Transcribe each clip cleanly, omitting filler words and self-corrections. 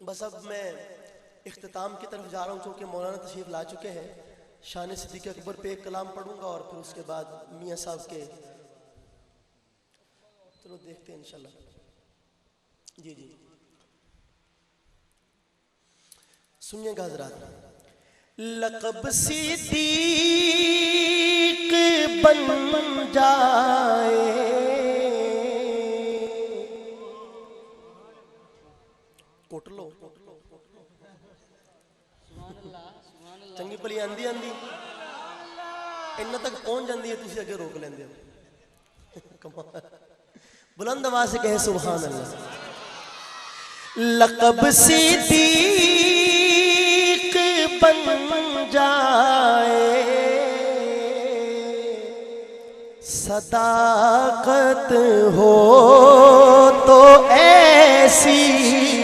بس اب میں اختتام کی طرف جا رہا ہوں، چونکہ مولانا تشریف لا چکے ہیں. شان صدیق اکبر پہ ایک کلام پڑھوں گا اور پھر اس کے بعد میاں صاحب کے چلو دیکھتے ہیں انشاءاللہ. جی سنیے گا حضرات. لقب صدیق بن جائے کوٹ لو چنگی پلی آندی انہاں تک پہنچ جاندی ہے، تسی اگے روک لیندے ہو. بلند آواز سے کہیں سبحان اللہ. لقب صدیق بن جائے، صداقت ہو تو ایسی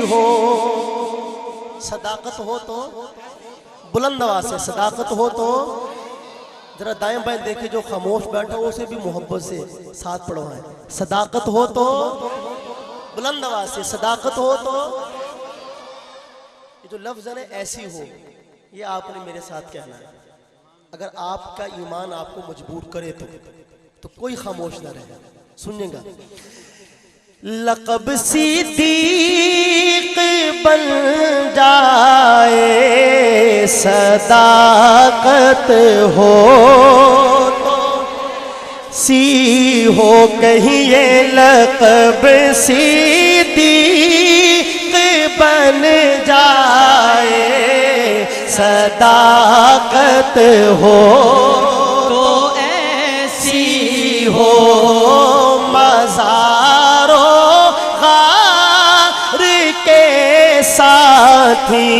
ہو. صداقت ہو تو بلند آواز سے، صداقت ہو تو ذرا دائیں بائیں دیکھیں جو خاموش بیٹھا ہو اسے بھی محبت سے ساتھ پڑھوائیں. صداقت ہو تو بلند آواز سے، صداقت ہو تو یہ جو لفظ ہے نا ایسی ہو، یہ آپ نے میرے ساتھ کہنا ہے. اگر آپ کا ایمان آپ کو مجبور کرے تو کوئی خاموش نہ رہے. سنیے گا. لقب صدیق بن جائے، صداقت ہو تو سی ہو. کہیں یہ لقب صدیق بن جائے، صداقت ہو تو ایسی ہو. مزارو غار کے ساتھی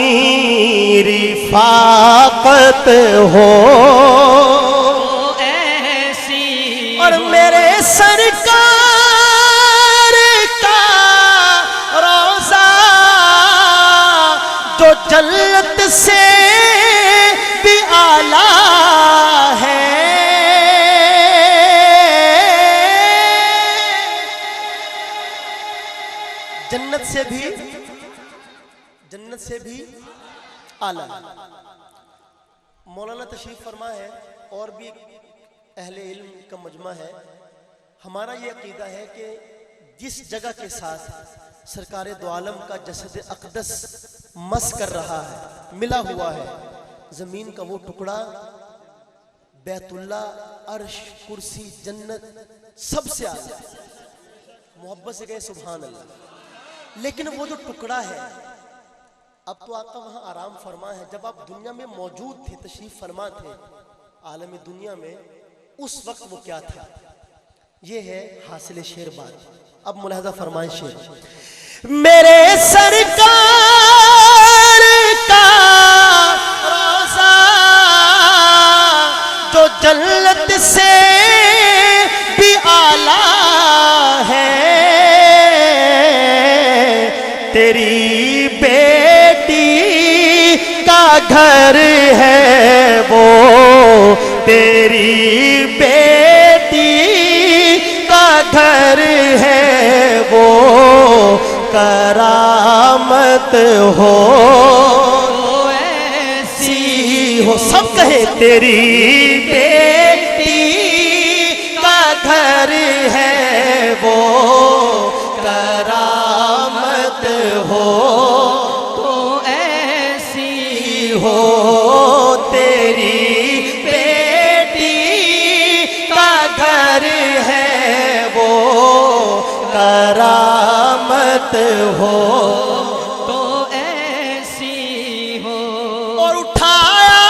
رفاقت ہو ایسی. اور میرے سرکار کا روضہ جو جنت سے بھی اعلیٰ ہے، جنت سے بھی اعلیٰ. مولانا تشریف فرما ہے اور بھی اہل علم کا مجمع ہے. ہمارا یہ عقیدہ ہے کہ جس جگہ کے ساتھ سرکار دو عالم کا جسد اقدس مس کر رہا ہے، ملا ہوا ہے، زمین کا وہ ٹکڑا، بیت اللہ، عرش، کرسی، جنت سب سے اعلیٰ. محبت سے کہیں سبحان اللہ. لیکن وہ جو ٹکڑا ہے، اب تو آقا وہاں آرام فرما ہے. جب آپ دنیا میں موجود تھے، تشریف فرما تھے عالم دنیا میں، اس وقت وہ کیا تھا؟ یہ ہے حاصل شعر بات. اب ملاحظہ فرمائیں شعر. میرے سرکار کا روضہ جو جنت سے بھی اعلیٰ ہے، تیری بیٹی کا گھر ہے وہ، تیری بیٹی کا گھر ہے وہ. کرامت ہو ایسی ہو. سب کہے تیری بیٹی کا گھر ہے وہ، کرامت ہو تو ایسی ہو. تیری بیٹی کا گھر ہے وہ، کرامت ہو تو ایسی ہو. اور اٹھایا،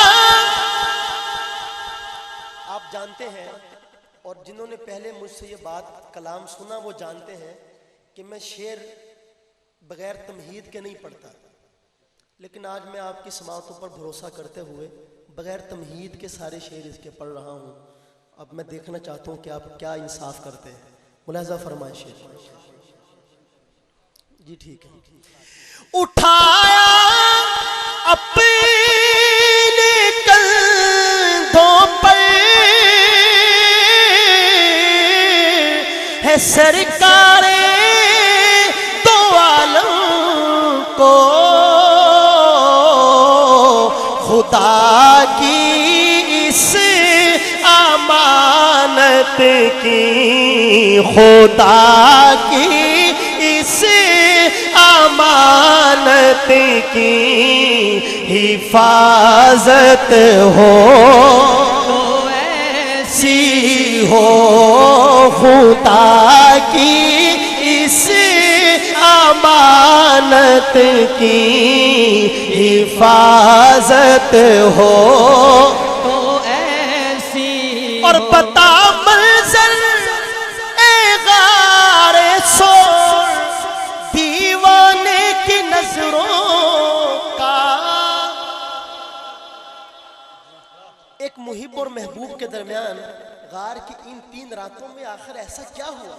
آپ جانتے ہیں اور جنہوں نے پہلے مجھ سے یہ بات کلام سنا وہ جانتے ہیں کہ میں شعر بغیر تمہید کے نہیں پڑھتا. لیکن آج میں آپ کی سماعتوں پر بھروسہ کرتے ہوئے بغیر تمہید کے سارے شعر اس کے پڑھ رہا ہوں. اب میں دیکھنا چاہتا ہوں کہ آپ کیا انصاف کرتے ہیں. ملاحظہ فرمائیں شعر. جی ٹھیک ہے. اٹھایا اپنے کندھوں پر ہے سرکار دو عالم کو خدا کی اس امانت کی، خدا کی اس امانت کی حفاظت ہو تو ایسی ہو، خدا کی اس امانت کی حفاظت ہو تو ایسی، اور بتا منظر اے غار سور دیوانے کی نظروں کا، ایک محب اور محبوب کے درمیان غار کی ان 3 راتوں میں آخر ایسا کیا ہوا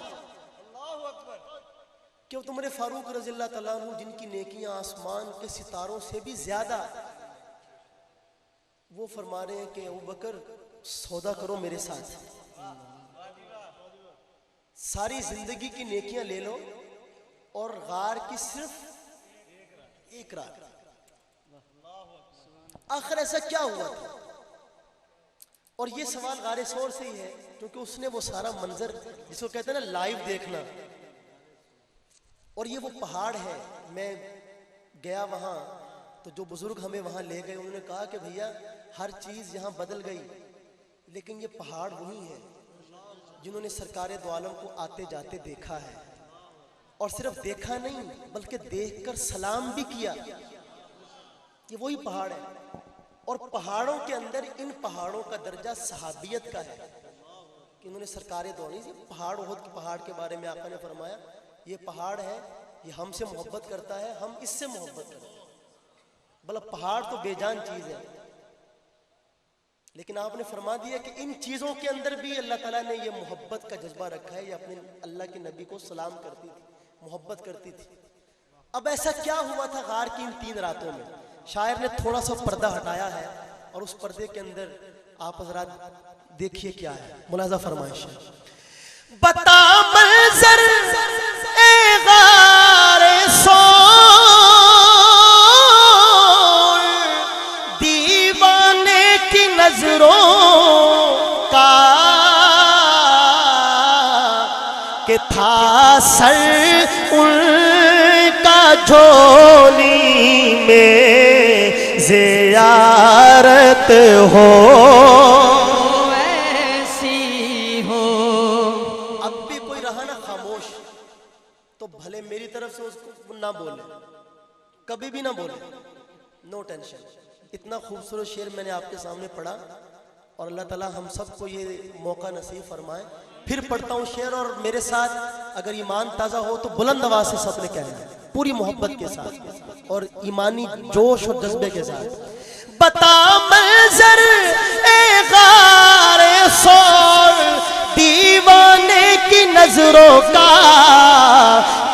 کہ عمر فاروق رضی اللہ تعالیٰ عنہ جن کی نیکیاں آسمان کے ستاروں سے بھی زیادہ، وہ فرما رہے ہیں کہ ابوبکر سودا کرو میرے ساتھ، ساری زندگی کی نیکیاں لے لو اور غار کی صرف ایک رات۔ آخر ایسا کیا ہوا تھا؟ اور یہ سوال غار سور سے ہی ہے، کیونکہ اس نے وہ سارا منظر جس کو کہتے ہیں نا لائیو دیکھنا، اور یہ وہ پہاڑ ہے، میں گیا وہاں تو جو بزرگ ہمیں وہاں لے گئے انہوں نے کہا کہ بھیا ہر چیز یہاں بدل گئی، لیکن یہ پہاڑ وہی ہے جنہوں نے سرکار دو عالم کو آتے جاتے دیکھا ہے، اور صرف دیکھا نہیں بلکہ دیکھ کر سلام بھی کیا، یہ وہی پہاڑ ہے۔ اور پہاڑوں کے اندر ان پہاڑوں کا درجہ صحابیت کا ہے کہ انہوں نے سرکار دو عالم، پہاڑ احد کے پہاڑ کے بارے میں آقا نے فرمایا یہ پہاڑ ہے، یہ ہم سے محبت کرتا ہے، ہم اس سے محبت کرتے ہیں۔ بلکہ پہاڑ تو بے جان چیز ہے، لیکن آپ نے فرما دیا کہ ان چیزوں کے اندر بھی اللہ تعالیٰ نے یہ محبت کا جذبہ رکھا ہے، یہ اپنے اللہ کے نبی کو سلام کرتی تھی، محبت کرتی تھی۔ اب ایسا کیا ہوا تھا غار کی ان 3 راتوں میں؟ شاعر نے تھوڑا سا پردہ ہٹایا ہے، اور اس پردے کے اندر آپ حضرات دیکھیے کیا ہے، ملاحظہ فرمائش ہے۔ بتا منظر اے غار سور دیوانے کی نظروں کا، کہ تھا سر ان کا جھولی میں زیارت ہو تو ایسی ہو۔ اب بھی کوئی رہا نا خاموش تو بھلے میری طرف سے اس کو نہ بولے، کبھی بھی نہ بولے، نو ٹینشن۔ اتنا خوبصورت شعر میں نے آپ کے سامنے پڑھا، اور اللہ تعالیٰ ہم سب کو یہ موقع نصیب فرمائے۔ پھر پڑھتا ہوں شعر، اور میرے ساتھ اگر ایمان تازہ ہو تو بلند آواز سے سب نے کہنا ہے، پوری محبت کے ساتھ اور ایمانی جوش اور جذبے کے ساتھ۔ بتا منظر اے غار سور دیوانے کی نظروں کا،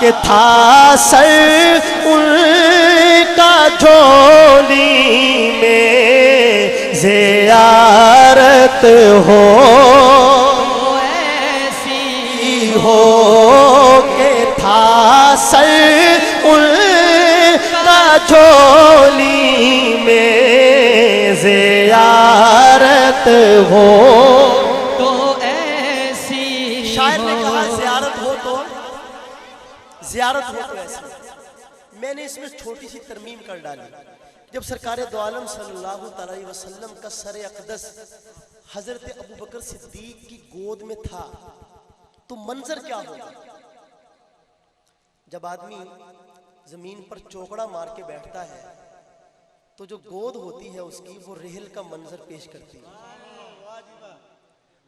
کہ تھا سر ان کا جھولی میں زیارت ہو تو ایسی ہو، کہ تھا سر ان کا جھولی میں زیارت ہو تو ایسی ہو۔ شاعر نے کہا زیارت ہو تو ایسی۔ میں نے اس میں چھوٹی سی ترمیم کر ڈالی۔ جب سرکار دو عالم صلی اللہ علیہ وسلم کا سر اقدس حضرت ابوبکر صدیق کی گود میں تھا تو منظر کیا ہوگا؟ جب آدمی زمین پر چوکڑا مار کے بیٹھتا ہے تو جو گود ہوتی ہے اس کی وہ رحل کا منظر پیش کرتی ہے،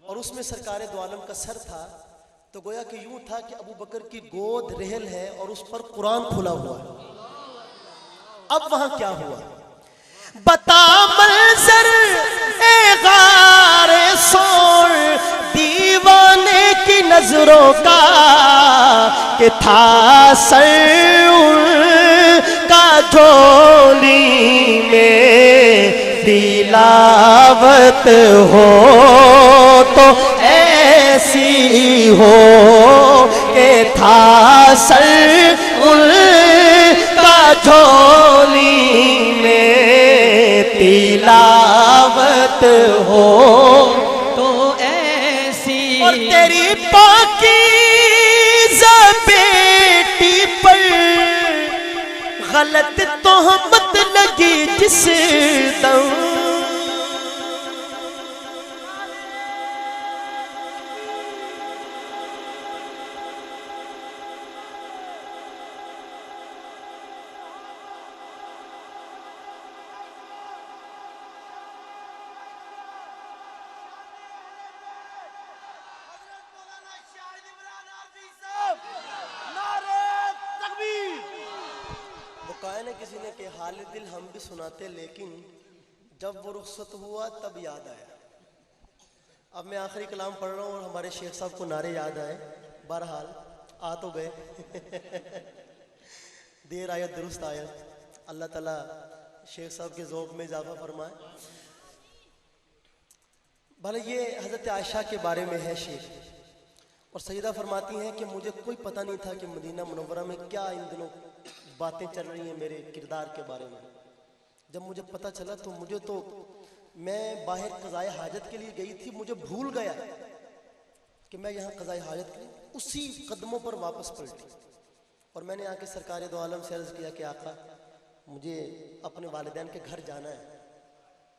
اور اس میں سرکار دو عالم کا سر تھا، تو گویا کہ یوں تھا کہ ابوبکر کی گود رحل ہے اور اس پر قرآن کھلا ہوا ہے۔ اب وہاں کیا ہوا؟ بتا منظر اے غار سور دیوانے کی نظروں کا، کہ تھا سر ان کا جھولی میں تلاوت ہو تو ایسی ہو، کہ تھا سر ان کا جھولی میں تلاوت ہو تو ایسی اور تیری پاکیزہ بیٹی پر غلط تہمت لگی جس دم نے کسی نے کہ حال دل ہم بھی سناتے لیکن جب وہ رخصت ہوا تب یاد آیا. اب میں آخری کلام پڑھ رہا ہوں اور ہمارے شیخ صاحب کو نعرے یاد آئے. بہرحال آ تو گئے دیر آیت درست آیت. اللہ تعالیٰ شیخ صاحب کے ذوق میں اضافہ فرمائے. بھلے یہ حضرت عائشہ کے بارے میں ہے شیخ, اور سیدہ فرماتی ہیں کہ مجھے کوئی پتہ نہیں تھا کہ مدینہ منورہ میں کیا ان دنوں باتیں چل رہی ہیں میرے کردار کے بارے میں. جب مجھے پتہ چلا تو میں باہر قضائے حاجت کے لیے گئی تھی, مجھے بھول گیا کہ میں یہاں قضائے حاجت کے لیے اسی قدموں پر واپس پلٹی. اور میں نے آ کے سرکار دو عالم سے عرض کیا کہ آقا مجھے اپنے والدین کے گھر جانا ہے.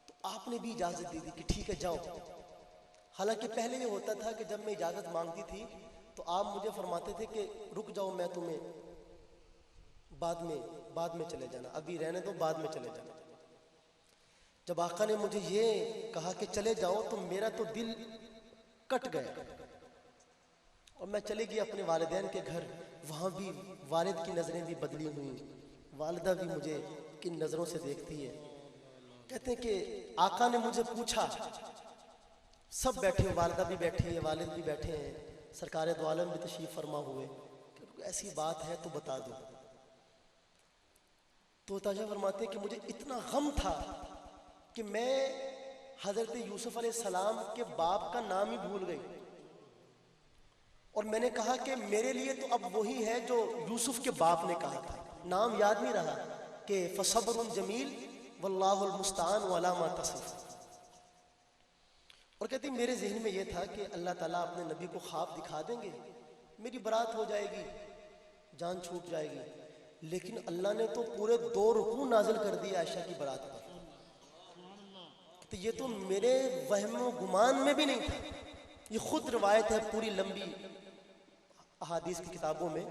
تو آپ نے بھی اجازت دی کہ ٹھیک ہے جاؤ. حالانکہ پہلے یہ ہوتا تھا کہ جب میں اجازت مانگتی تھی تو آپ مجھے فرماتے تھے کہ رک جاؤ, میں تمہیں بعد میں چلے جانا, ابھی رہنے دو, بعد میں چلے جانا. جب آقا نے مجھے یہ کہا کہ چلے جاؤ تو میرا تو دل کٹ گیا, اور میں چلے گئی اپنے والدین کے گھر. وہاں بھی والد کی نظریں بھی بدلی ہوئیں, والدہ بھی مجھے کن نظروں سے دیکھتی ہے. کہتے ہیں کہ آقا نے مجھے پوچھا, سب بیٹھے ہیں, والدہ بھی بیٹھی ہے, والد بھی بیٹھے ہیں, سرکار دو عالم بھی تشریف فرما ہوئے, کہ ایسی بات ہے تو بتا دو. تو تاجہ فرماتے ہیں کہ مجھے اتنا غم تھا کہ میں حضرت یوسف علیہ السلام کے باپ کا نام ہی بھول گئی, اور میں نے کہا کہ میرے لیے تو اب وہی ہے جو یوسف کے باپ نے کہا تھا. نام یاد نہیں رہا کہ فصبر جمیل واللہ المستعان علی ما تصفون. اور کہتے ہیں میرے ذہن میں یہ تھا کہ اللہ تعالیٰ اپنے نبی کو خواب دکھا دیں گے, میری برات ہو جائے گی, جان چھوٹ جائے گی. لیکن اللہ نے تو پورے 2 رکوع نازل کر دیا عائشہ کی برات پر. تو یہ تو میرے وہم و گمان میں بھی نہیں تھا. یہ خود روایت ہے پوری لمبی احادیث کی کتابوں میں.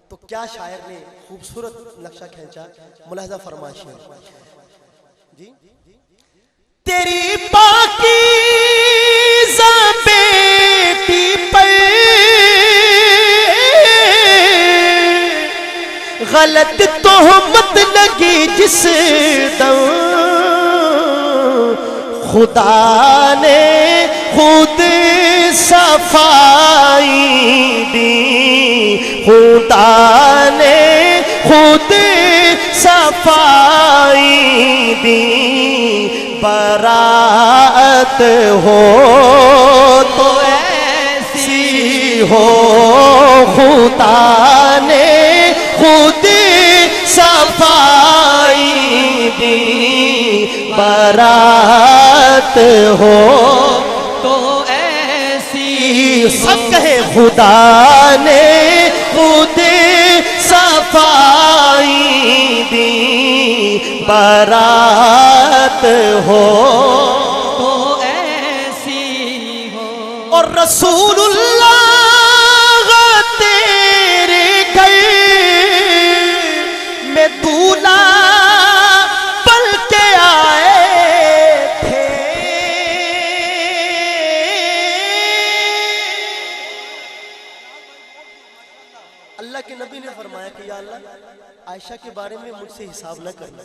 تو کیا شاعر نے خوبصورت نقشہ کھینچا, ملاحظہ فرمائش ہے جی. تیری پاکیزہ بیٹی پر غلط تہمت لگی جس دم, خدا نے خود صفائی دی, خدا نے خود صفائی دی. برات ہو تو ایسی ہو, خدا نے خود صفائی دی. برات ہو تو ایسی سب کہے خدا نے خود صفائی دی. برات ہو تو ایسی ہو, اور رسول اللہ تیرے گھر میں دولہا بن کے آئے تھے. اللہ کے نبی نے فرمایا کہ یا اللہ عائشہ کے بارے میں مجھ سے حساب نہ کرنا,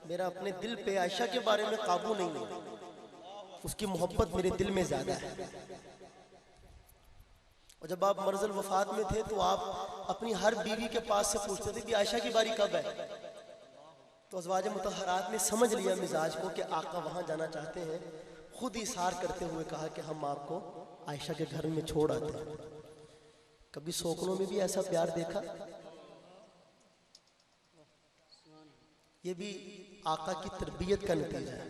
میرا اپنے دل پہ عائشہ کے بارے میں قابو نہیں ہے, اس کی محبت میرے دل میں زیادہ ہے. اور جب آپ مرض الوفات میں تھے تو آپ اپنی ہر بیوی کے پاس سے پوچھتے تھے کہ عائشہ کی باری کب ہے. تو ازواج مطہرات نے سمجھ لیا مزاج کو کہ آقا وہاں جانا چاہتے ہیں, خود اصرار کرتے ہوئے کہا کہ ہم آپ کو عائشہ کے گھر میں چھوڑ آتے ہیں. کبھی سوکنوں میں بھی ایسا پیار دیکھا؟ یہ بھی آقا کی تربیت کا نتیجہ ہے.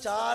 4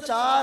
4